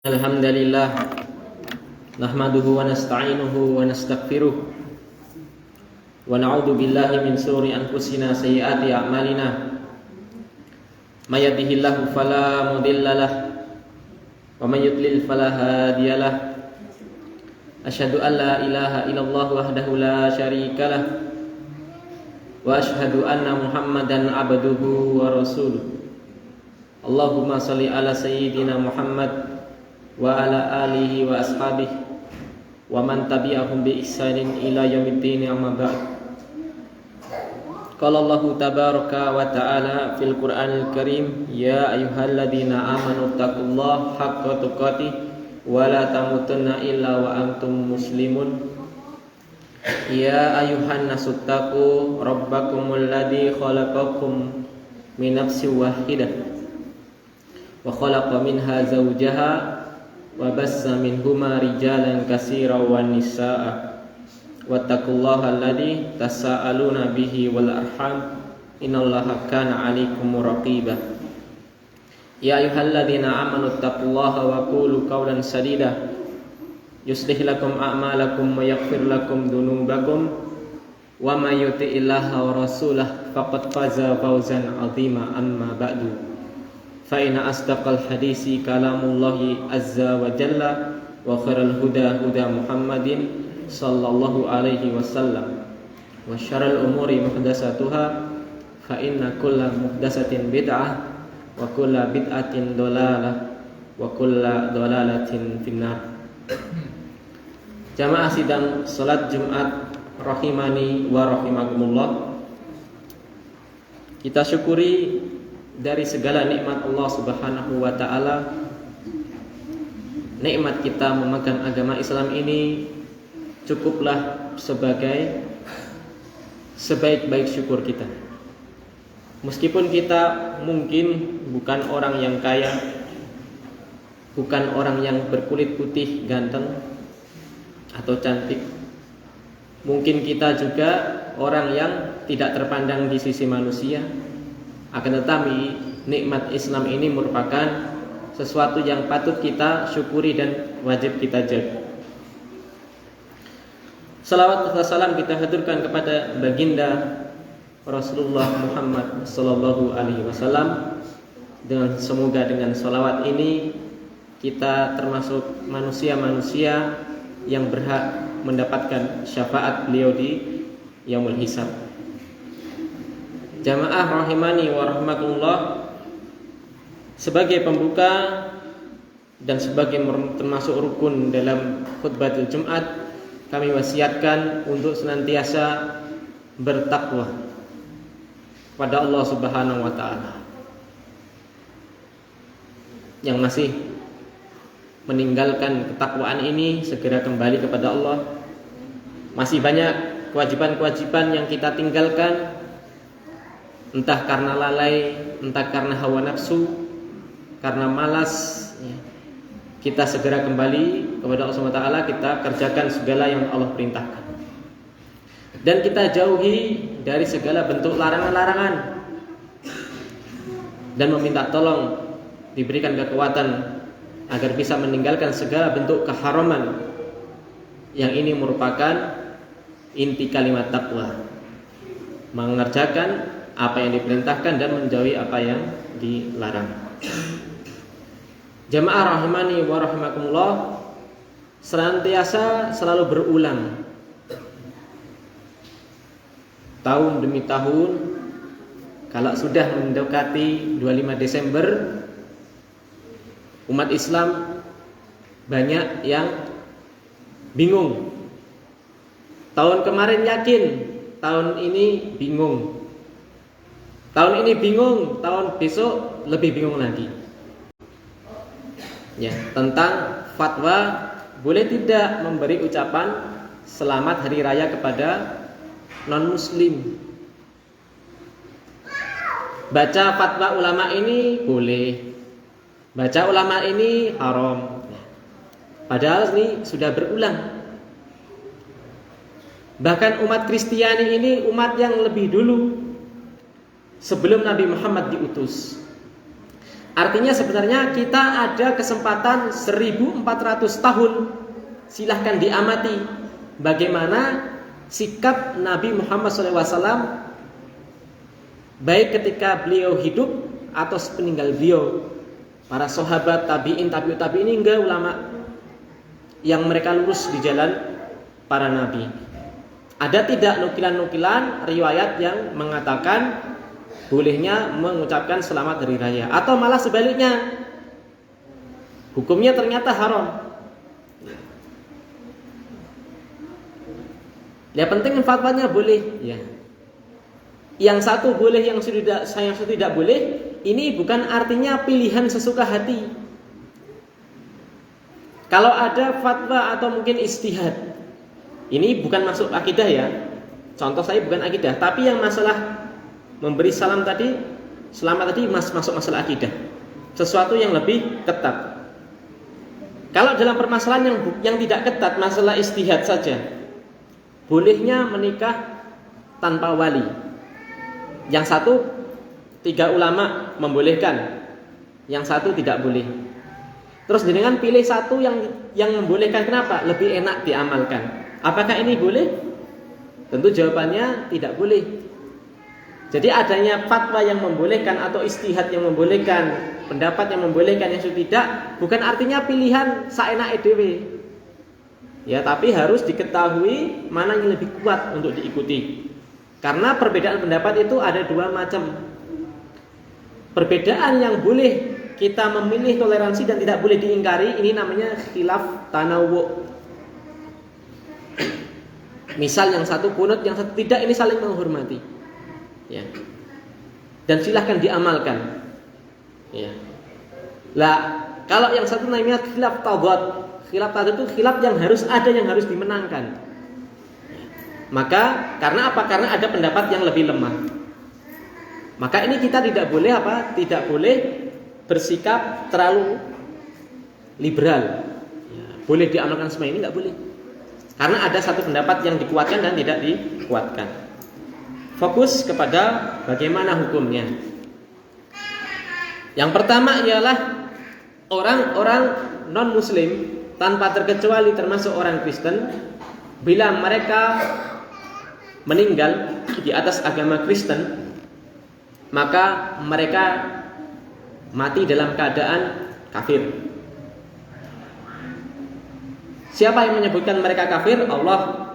Alhamdulillah nahmaduhu wa nasta'inuhu wa nastaghfiruh wa na'udzu billahi min shururi anfusina sayyiati a'malina may yahdihillahu fala mudhillalah wa may yudlil fala hadiyalah asyhadu an la ilaha illallah wahdahu la syarikalah wa asyhadu anna muhammadan abduhu wa rasuluh. Allahumma shalli ala sayyidina Muhammad wa ala alihi wa ashabihi wa man tabi'ahum bi ihsanin ila yaumiddin, amma ba'd. Qala Allah tabaraka wa ta'ala fil Qur'anil Karim, ya ayyuhalladzina amanu taqullaha haqqa tuqatih wa la tamutunna illa wa antum muslimun. Ya ayyuhan nasu taqu rabbakumul ladzi khalaqakum min nafsin wahidah wa khalaqa minha zawjaha wa bassa minhuma rijalan katsiran wan nisaa wattaqullaha alladzi tasaaluna bihi wal arham innallaha kana 'alaikum raqiba. Ya ayyuhalladzina amanu taqullaha wa qulu qawlan sadida yuslih lakum a'malakum wa yaghfir lakum dhunubakum wa may yuti'illaha wa rasulahu faqad faza fawzan 'azima, amma ba'du. Fa inna asdaqal hadisi kalamullahi azza wa jalla wa khairal huda huda Muhammadin sallallahu alaihi wasallam wa syarrul umuri muhdatsatuha fa inna kulla muhdatsatin bid'ah wa kulla bid'atin dhalalah wa kulla dhalalatin finnar. Jamaah sidang salat Jumat rahimani wa rahimakumullah, kita syukuri dari segala nikmat Allah Subhanahu wa ta'ala. Nikmat kita memegang agama Islam ini cukuplah sebagai sebaik-baik syukur kita. Meskipun kita mungkin bukan orang yang kaya, bukan orang yang berkulit putih ganteng atau cantik, mungkin kita juga orang yang tidak terpandang di sisi manusia. Akan tetapi nikmat Islam ini merupakan sesuatu yang patut kita syukuri dan wajib kita jaga. Salawat dan salam kita haturkan kepada baginda Rasulullah Muhammad sallallahu alaihi wasallam. Dengan semoga dengan salawat ini kita termasuk manusia-manusia yang berhak mendapatkan syafaat beliau di yaumul hisab. Jamaah rahimani wa rahmatullah, sebagai pembuka dan sebagai termasuk rukun dalam khutbatul Jumat, kami wasiatkan untuk senantiasa bertakwa pada Allah Subhanahu wa ta'ala. Yang masih meninggalkan ketakwaan ini segera kembali kepada Allah. Masih banyak kewajiban-kewajiban yang kita tinggalkan, entah karena lalai, entah karena hawa nafsu, karena malas, kita segera kembali kepada Allah SWT. Kita kerjakan segala yang Allah perintahkan, dan kita jauhi dari segala bentuk larangan-larangan, dan meminta tolong diberikan kekuatan agar bisa meninggalkan segala bentuk keharaman. Yang ini merupakan inti kalimat takwa, mengerjakan apa yang diperintahkan dan menjauhi apa yang dilarang. Jamaah rahimani wa rahimakumullah, senantiasa selalu berulang tahun demi tahun. Kalau sudah mendekati 25 Desember, umat Islam banyak yang bingung. Tahun kemarin yakin, tahun ini bingung. Tahun ini bingung, tahun besok lebih bingung lagi. Ya, tentang fatwa boleh tidak memberi ucapan selamat hari raya kepada non-muslim. Baca fatwa ulama ini boleh, baca ulama ini haram. Padahal ini sudah berulang. Bahkan umat Kristiani ini umat yang lebih dulu sebelum Nabi Muhammad diutus. Artinya sebenarnya kita ada kesempatan 1400 tahun. Silahkan diamati bagaimana sikap Nabi Muhammad SAW baik ketika beliau hidup atau sepeninggal beliau. Para sahabat, tabi'in, tabi'ut tabi'in hingga ulama yang mereka lurus di jalan para nabi. Ada tidak nukilan-nukilan riwayat yang mengatakan bolehnya mengucapkan selamat hari raya, atau malah sebaliknya hukumnya ternyata haram. Ya penting fatwanya boleh ya. Yang satu boleh, yang satu tidak boleh. Ini bukan artinya pilihan sesuka hati. Kalau ada fatwa atau mungkin ijtihad, ini bukan masuk akidah ya. Contoh saya bukan akidah, tapi yang masalah memberi salam tadi, selamat tadi masuk masalah akidah. Sesuatu yang lebih ketat. Kalau dalam permasalahan yang tidak ketat, masalah ijtihad saja, bolehnya menikah tanpa wali. Yang satu 3 ulama membolehkan, yang satu tidak boleh. Terus dengan pilih satu yang membolehkan, kenapa? Lebih enak diamalkan. Apakah ini boleh? Tentu jawabannya tidak boleh. Jadi adanya fatwa yang membolehkan atau ijtihad yang membolehkan, pendapat yang membolehkan, yang tidak, bukan artinya pilihan saenake dhewe. Ya, tapi harus diketahui mana yang lebih kuat untuk diikuti. Karena perbedaan pendapat itu ada 2 macam. Perbedaan yang boleh kita memilih toleransi dan tidak boleh diingkari, ini namanya khilaf tanawwu. Misal yang satu kunut, yang satu tidak, ini saling menghormati. Ya. Dan silahkan diamalkan. Ya. Lah, kalau yang satu namanya khilaf tadad. Khilaf tadad itu khilaf yang harus ada, yang harus dimenangkan. Maka karena apa? Karena ada pendapat yang lebih lemah. Maka ini kita tidak boleh apa? Tidak boleh bersikap terlalu liberal. Ya, boleh diamalkan semua, ini nggak boleh. Karena ada satu pendapat yang dikuatkan dan tidak dikuatkan. Fokus kepada bagaimana hukumnya. Yang pertama ialah orang-orang non-muslim tanpa terkecuali termasuk orang Kristen, bila mereka meninggal di atas agama Kristen, maka mereka mati dalam keadaan kafir. Siapa yang menyebutkan mereka kafir? Allah.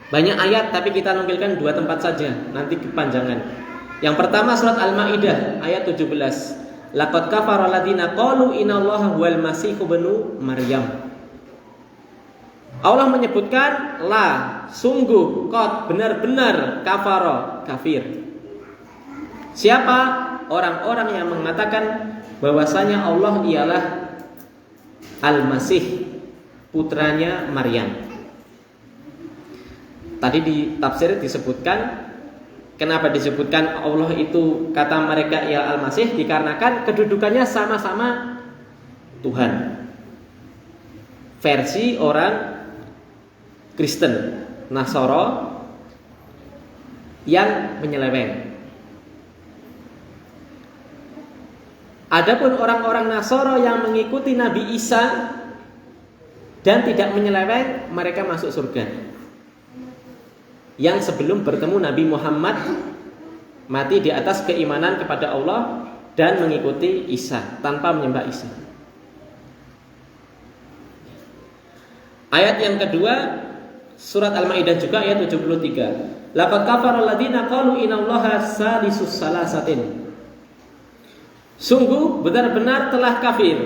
Banyak ayat, tapi kita nukilkan 2 tempat saja, nanti kepanjangan. Yang pertama surat Al-Maidah ayat 17. Laqad kafara alladziina qalu innallaha huwal masiihu ibnu Maryam. Allah menyebutkan sungguh qad, benar-benar, kafara, kafir. Siapa? Orang-orang yang mengatakan bahwasanya Allah ialah Al-Masih, putranya Maryam. Tadi di tafsir disebutkan, kenapa disebutkan Allah itu kata mereka ialah Al-Masih, dikarenakan kedudukannya sama-sama Tuhan. Versi orang Kristen, Nasara yang menyeleweng. Adapun orang-orang Nasara yang mengikuti Nabi Isa dan tidak menyeleweng, mereka masuk surga. Yang sebelum bertemu Nabi Muhammad mati di atas keimanan kepada Allah dan mengikuti Isa tanpa menyembah Isa. Ayat yang kedua surat Al-Maidah juga ayat 73. Laqad kafara alladziina qalu innallaha salisus salasatin. Sungguh benar-benar telah kafir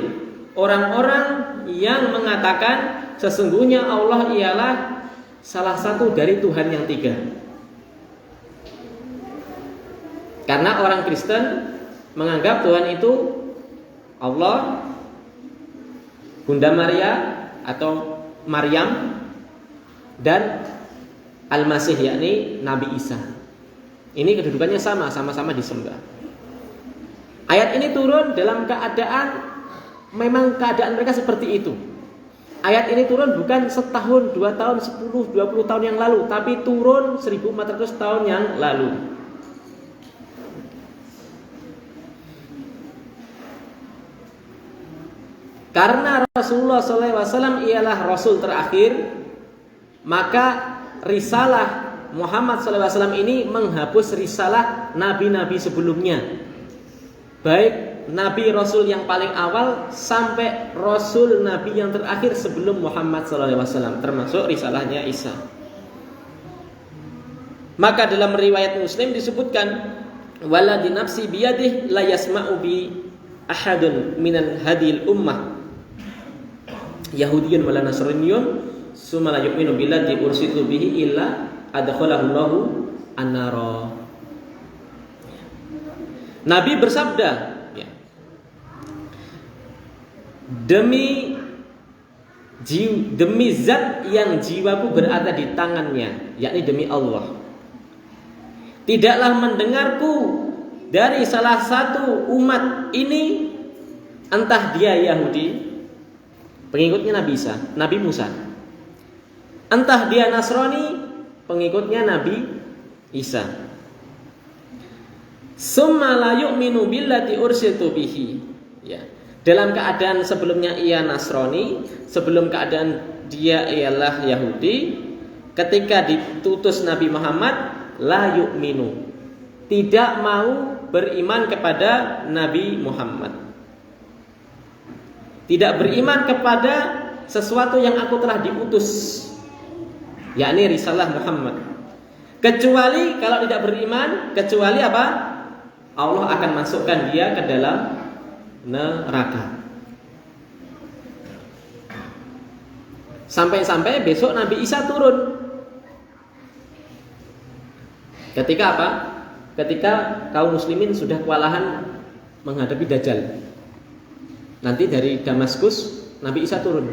orang-orang yang mengatakan sesungguhnya Allah ialah salah satu dari Tuhan yang 3. Karena orang Kristen menganggap Tuhan itu Allah, Bunda Maria atau Maryam, dan Al-Masih yakni Nabi Isa. Ini kedudukannya sama-sama disembah. Ayat ini turun dalam keadaan memang keadaan mereka seperti itu. Ayat ini turun bukan setahun, 2 tahun, 10, 20 tahun yang lalu, tapi turun 1400 tahun yang lalu. Karena Rasulullah SAW ialah Rasul terakhir, maka risalah Muhammad SAW ini menghapus risalah nabi-nabi sebelumnya, baik nabi Rasul yang paling awal sampai Rasul nabi yang terakhir sebelum Muhammad SAW, termasuk risalahnya Isa. Maka dalam riwayat Muslim disebutkan, wala di nafsi biyadih la yasma'u bi ahadun minal hadil ummah Yahudiyun wala Nasraniyun summa la yu'minu billadzi ursitu bihi illa adkhalahu Allahu an-nara. Nabi bersabda, ya, demi zat yang jiwaku berada di tangannya, yakni demi Allah, tidaklah mendengarku dari salah satu umat ini, entah dia Yahudi, pengikutnya Nabi Isa, Nabi Musa, entah dia Nasrani, pengikutnya Nabi Isa, summa la yu'minu billati ursitu bihi, ya, dalam keadaan sebelumnya ia Nasrani, sebelum keadaan dia ialah Yahudi, ketika ditutus Nabi Muhammad, la yu'minu, tidak mau beriman kepada Nabi Muhammad, tidak beriman kepada sesuatu yang aku telah diutus, yakni risalah Muhammad, kecuali kalau tidak beriman, kecuali apa? Allah akan masukkan dia ke dalam neraka. Sampai-sampai besok Nabi Isa turun. Ketika apa? Ketika kaum muslimin sudah kewalahan menghadapi Dajjal. Nanti dari Damaskus Nabi Isa turun.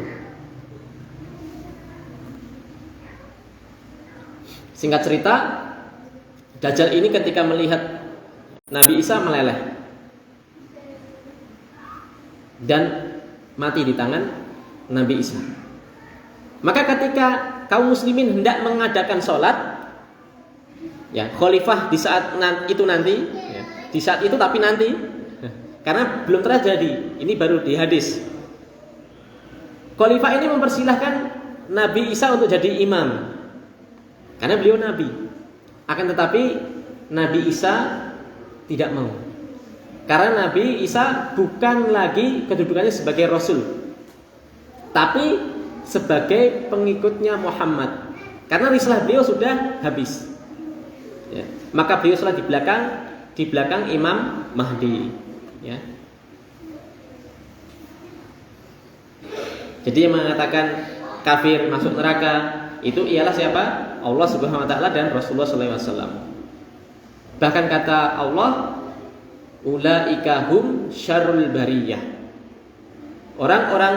Singkat cerita, Dajjal ini ketika melihat Nabi Isa meleleh dan mati di tangan Nabi Isa. Maka ketika kaum muslimin hendak mengadakan sholat, ya, khalifah di saat itu nanti, ya, di saat itu tapi nanti, karena belum terjadi, ini baru di hadis. Khalifah ini mempersilahkan Nabi Isa untuk jadi imam, karena beliau nabi. Akan tetapi Nabi Isa tidak mau, karena Nabi Isa bukan lagi kedudukannya sebagai Rasul, tapi sebagai pengikutnya Muhammad, karena risalah beliau sudah habis. Ya, maka beliau sholat di belakang Imam Mahdi. Ya. Jadi yang mengatakan kafir masuk neraka itu ialah siapa? Allah Subhanahu Wa Taala dan Rasulullah SAW. Bahkan kata Allah, ulaika hum syarrul bariyah. Orang-orang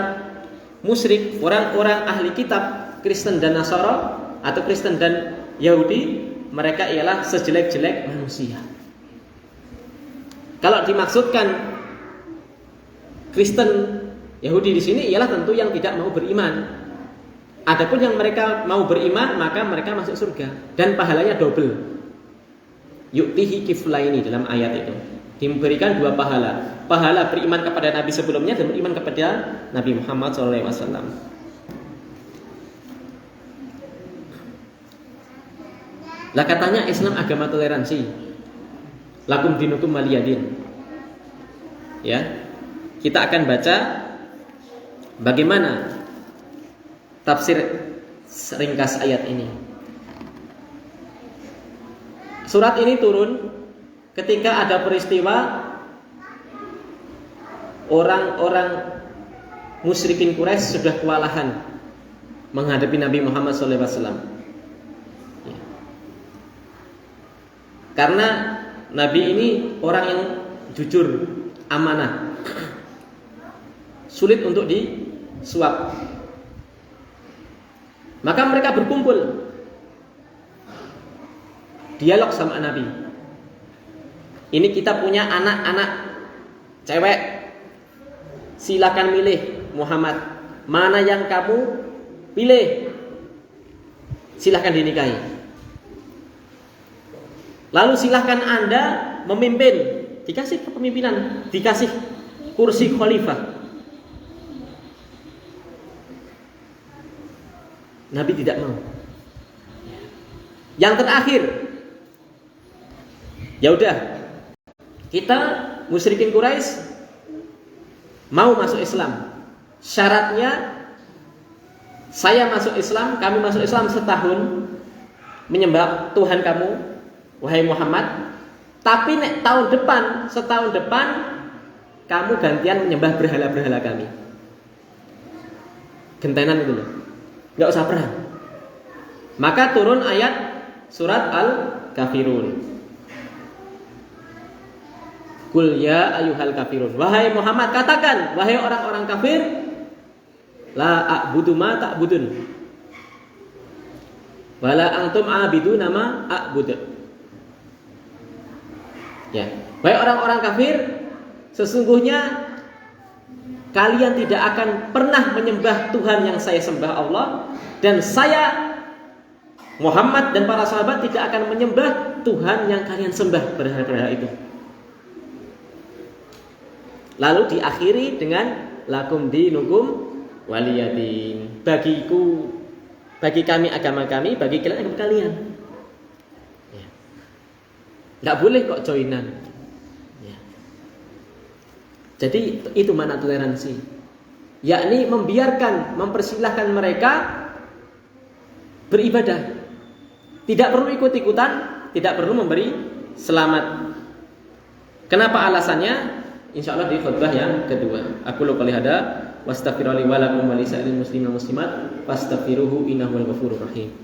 musyrik, orang-orang ahli kitab Kristen dan Nasara atau Kristen dan Yahudi, mereka ialah sejelek-jelek manusia. Kalau dimaksudkan Kristen Yahudi di sini ialah tentu yang tidak mau beriman. Adapun yang mereka mau beriman, maka mereka masuk surga dan pahalanya double. Yu'tihi kiflaini dalam ayat itu. Diberikan dua pahala. Pahala beriman kepada Nabi sebelumnya dan beriman kepada Nabi Muhammad SAW. Lah katanya Islam agama toleransi. Lakum dinukum waliyadin. Ya. Kita akan baca bagaimana tafsir ringkas ayat ini. Surat ini turun ketika ada peristiwa orang-orang musyrikin Quraisy sudah kewalahan menghadapi Nabi Muhammad SAW. Karena Nabi ini orang yang jujur, amanah, sulit untuk disuap. Maka mereka berkumpul, dialog sama Nabi. Ini kita punya anak-anak cewek, silakan milih Muhammad, mana yang kamu pilih, silakan dinikahi. Lalu silahkan Anda memimpin, dikasih kepemimpinan, dikasih kursi khalifah. Nabi tidak mau. Yang terakhir, ya udah, kita musyrikin Quraisy mau masuk Islam. Syaratnya saya masuk Islam, kami masuk Islam setahun menyembah Tuhan kamu, wahai Muhammad. Tapi setahun depan kamu gantian menyembah berhala-berhala kami. Gentenan itu loh. Enggak usah perang. Maka turun ayat surat Al-Kafirun. Qul ya ayyuhal kafirun. Wahai Muhammad, katakan, wahai orang-orang kafir, la a'budu ma ta'budun. Wala antum a'biduna ma a'budu. Ya, wahai orang-orang kafir, sesungguhnya kalian tidak akan pernah menyembah Tuhan yang saya sembah Allah, dan saya Muhammad dan para sahabat tidak akan menyembah Tuhan yang kalian sembah berhala-berhala itu. Lalu diakhiri dengan lakum dinukum waliyadin. Bagi kami agama kami, bagi kalian agama kalian. Ya. Nggak boleh kok joinan. Ya. Jadi itu makna toleransi. Yakni mempersilahkan mereka beribadah. Tidak perlu ikut-ikutan, tidak perlu memberi selamat. Kenapa alasannya? Insyaallah di khutbah yang kedua. Aku lu kali hada wastaghfirullahi wa lakum wa lisa'il muslimin wal muslimat fastaghfiruhu innahu wal ghafurur rahim.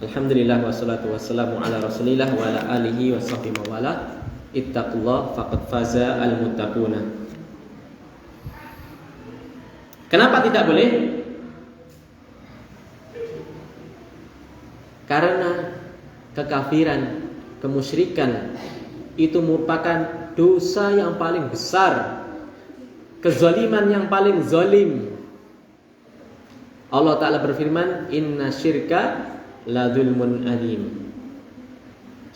Alhamdulillah wassalatu wassalamu ala Rasulillah wa ala alihi wa sahbihi wa wala. Ittaqullah faqad faza al muttaquna. Kenapa tidak boleh? Karena kekafiran, kemusyrikan itu merupakan dosa yang paling besar, kezaliman yang paling zalim. Allah Ta'ala berfirman, inna syirka la dzulmun adim.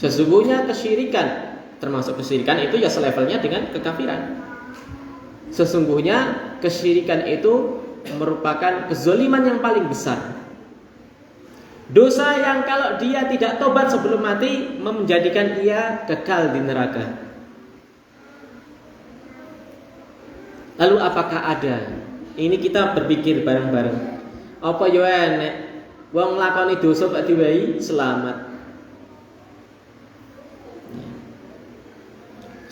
Sesungguhnya kesyirikan, termasuk kesyirikan itu ya selevelnya dengan kekafiran. Sesungguhnya kesyirikan itu merupakan kezaliman yang paling besar. Dosa yang kalau dia tidak tobat sebelum mati menjadikan ia kekal di neraka. Lalu apakah ada? Ini kita berpikir bareng-bareng. Apa yo enek wong nglakoni dosa kok diwehi selamat?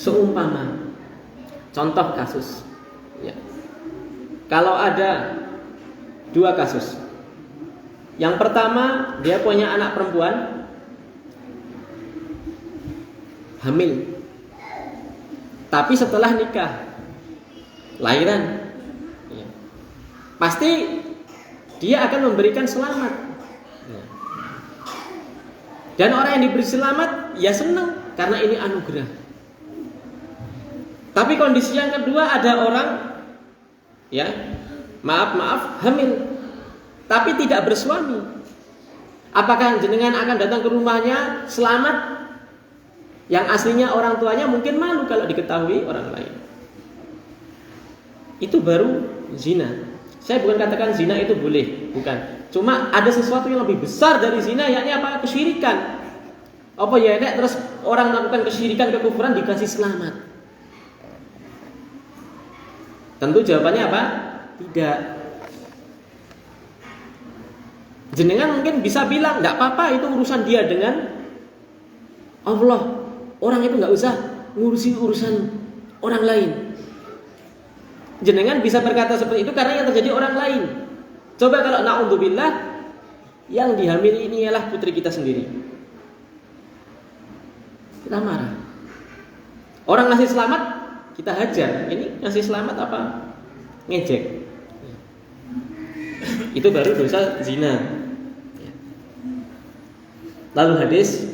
Seumpama contoh kasus. Ya. Kalau ada dua kasus. Yang pertama, dia punya anak perempuan hamil. Tapi setelah nikah lahiran. Ya. Pasti dia akan memberikan selamat. Ya. Dan orang yang diberi selamat ya senang karena ini anugerah. Tapi kondisi yang kedua ada orang ya, maaf hamil tapi tidak bersuami. Apakah jenengan akan datang ke rumahnya selamat? Yang aslinya orang tuanya mungkin malu kalau diketahui orang lain. Itu baru zina. Saya bukan katakan zina itu boleh, bukan. Cuma ada sesuatu yang lebih besar dari zina, yakni apa? Kesyirikan. Apa ya nek terus orang melakukan kesyirikan, kekufuran dikasih selamat? Tentu jawabannya apa? Tidak. Jenengan mungkin bisa bilang, tidak apa-apa, itu urusan dia dengan Allah. Orang itu nggak usah ngurusin urusan orang lain. Jenengan bisa berkata seperti itu karena yang terjadi orang lain. Coba kalau na'udzubillah, yang dihamili ini ialah putri kita sendiri, kita marah. Orang ngasih selamat, kita hajar. Ini ngasih selamat apa? Ngejek. Itu baru dosa zina. Lalu hadis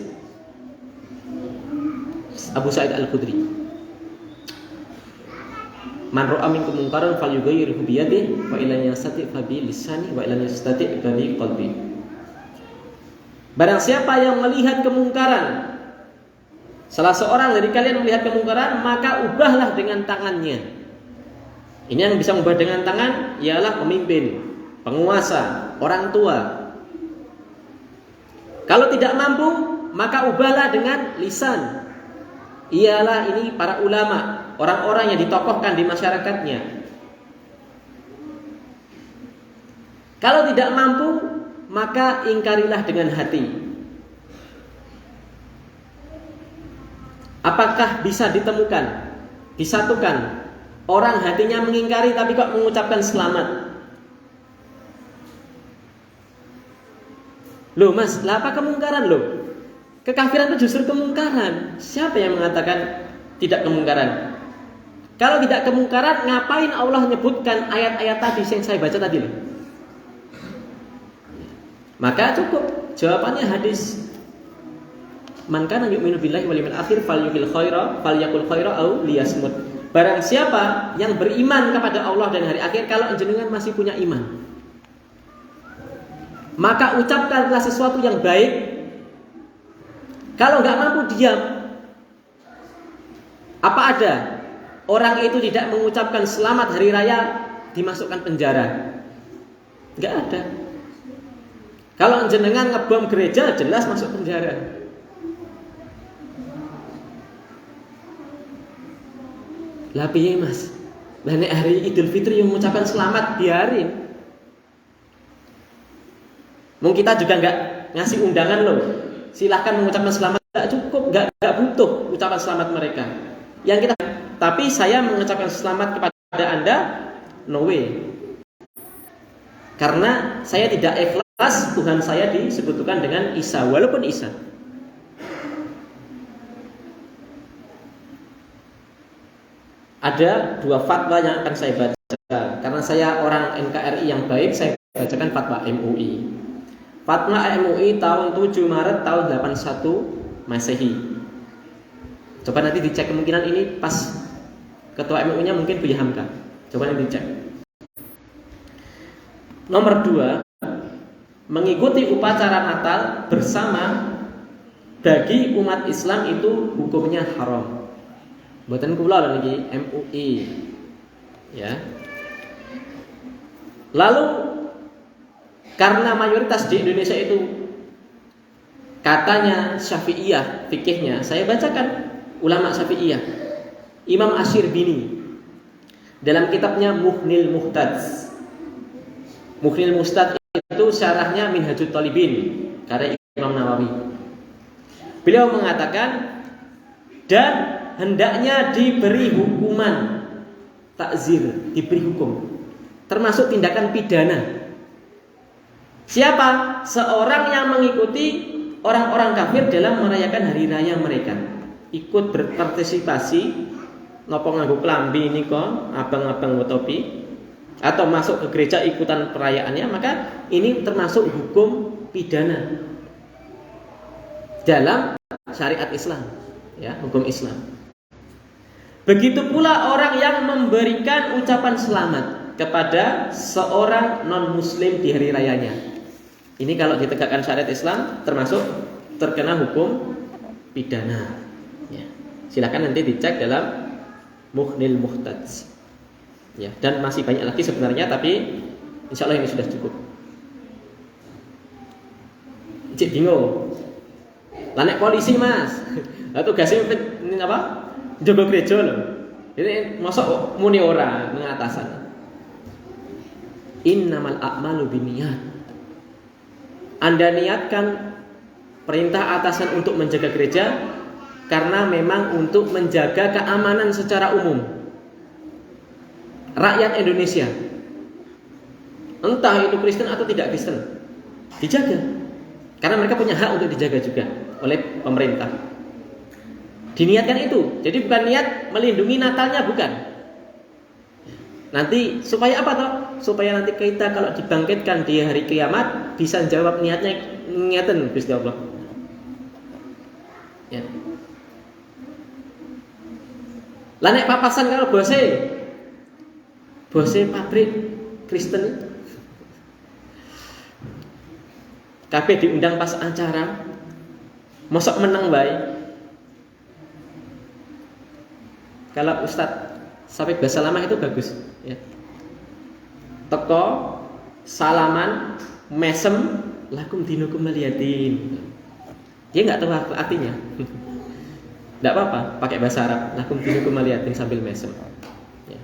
Abu Sa'id Al-Khudri, man ra'a minkum munkaran falyughayyirhu bi yadihi fa illam yastati' fa bi lisani wa illam yastati' fa bi qalbi. Barang siapa yang melihat kemungkaran Salah seorang dari kalian melihat kemungkaran, maka ubahlah dengan tangannya. Ini yang bisa mengubah dengan tangan ialah pemimpin, penguasa, orang tua. Kalau tidak mampu, maka ubahlah dengan lisan. Ialah ini para ulama, orang-orang yang ditokohkan di masyarakatnya. Kalau tidak mampu, maka ingkarilah dengan hati. Apakah bisa ditemukan, disatukan orang hatinya mengingkari tapi kok mengucapkan selamat? Loh mas, lah apa kemungkaran loh? Kekafiran itu justru kemungkaran. Siapa yang mengatakan tidak kemungkaran? Kalau tidak kemungkaran, ngapain Allah menyebutkan ayat-ayat tadi yang saya baca tadi loh? Maka cukup jawabannya hadis. Man kana yu'minu billahi wal yawmil akhir falyakul khaira aw liyasmut. Barang siapa yang beriman kepada Allah dan hari akhir, kalau jenengan masih punya iman, maka ucapkanlah sesuatu yang baik. Kalau enggak mampu, diam. Apa ada orang itu tidak mengucapkan selamat hari raya dimasukkan penjara? Enggak ada. Kalau jenengan ngebom gereja, jelas masuk penjara. Lah piye mas? Lah nek hari Idul Fitri yang mengucapkan selamat biarin. Mungkin kita juga enggak ngasih undangan loh. Silahkan mengucapkan selamat, enggak cukup, enggak butuh ucapan selamat mereka. Yang kita, tapi saya mengucapkan selamat kepada Anda, no way. Karena saya tidak ikhlas Tuhan saya disebutkan dengan Isa, walaupun Isa. Ada dua fatwa yang akan saya baca. Karena saya orang NKRI yang baik, saya bacakan fatwa MUI. Fatwa MUI tahun 7 Maret tahun 81 Masehi. Coba nanti dicek, kemungkinan ini pas ketua MUI-nya mungkin Buya Hamka. Coba nanti dicek. Nomor 2, mengikuti upacara Natal bersama bagi umat Islam itu hukumnya haram. Mboten kula lho niki MUI. Ya. Lalu karena mayoritas di Indonesia itu katanya Syafi'iyah fikihnya, saya bacakan ulama Syafi'iyah. Imam Asy-Syirbini dalam kitabnya Mughnil Muhtadz. Mughnil Muhtadz itu syarahnya Minhajut Thalibin karya Imam Nawawi. Beliau mengatakan, dan hendaknya diberi hukuman takzir, diberi hukum, termasuk tindakan pidana. Siapa? Seorang yang mengikuti orang-orang kafir dalam merayakan hari raya mereka, ikut berpartisipasi, nopo nganggo klambi nika, abang-abang topi, atau masuk ke gereja ikutan perayaannya, maka ini termasuk hukum pidana dalam syariat Islam, ya, hukum Islam. Begitu pula orang yang memberikan ucapan selamat kepada seorang non-muslim di hari rayanya. Ini kalau ditegakkan syariat Islam termasuk terkena hukum pidana. Ya. Silakan nanti dicek dalam Mughnil Muhtadz. Ya, dan masih banyak lagi sebenarnya, tapi insya Allah ini sudah cukup. Cik bingung. Lanek polisi mas, atau tugasnya ini apa? Jaga gereja loh. Ini masuk muni ora ngatasan. Innamal a'malu binniyat. Anda niatkan perintah atasan untuk menjaga gereja karena memang untuk menjaga keamanan secara umum rakyat Indonesia. Entah itu Kristen atau tidak Kristen, dijaga. Karena mereka punya hak untuk dijaga juga oleh pemerintah. Diniatkan itu. Jadi bukan niat melindungi Natalnya, bukan. Nanti supaya apa toh? Supaya nanti kita kalau dibangkitkan di hari kiamat bisa jawab niatnya ngeten Gusti Allah. Ya. Lah nek papasan kalau bose pabrik Kristen kabeh diundang pas acara, mosok meneng bae. Kalau Ustadz sampai bahasa lama itu bagus ya. Teko, salaman, mesem, lakum dinukum waliyadin. Dia nggak tahu artinya. Nggak apa-apa, pakai bahasa Arab, lakum dinukum waliyadin sambil mesem. Ya.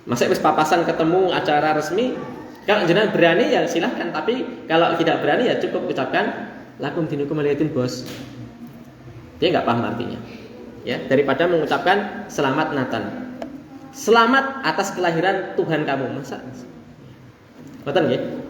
Masa wis papasan ketemu acara resmi, kalau jenengan berani ya silahkan, tapi kalau tidak berani ya cukup ucapkan lakum dinukum waliyadin bos. Dia nggak paham artinya. Ya, daripada mengucapkan selamat Natal. Selamat atas kelahiran Tuhan kamu. Masa? Betul nggih?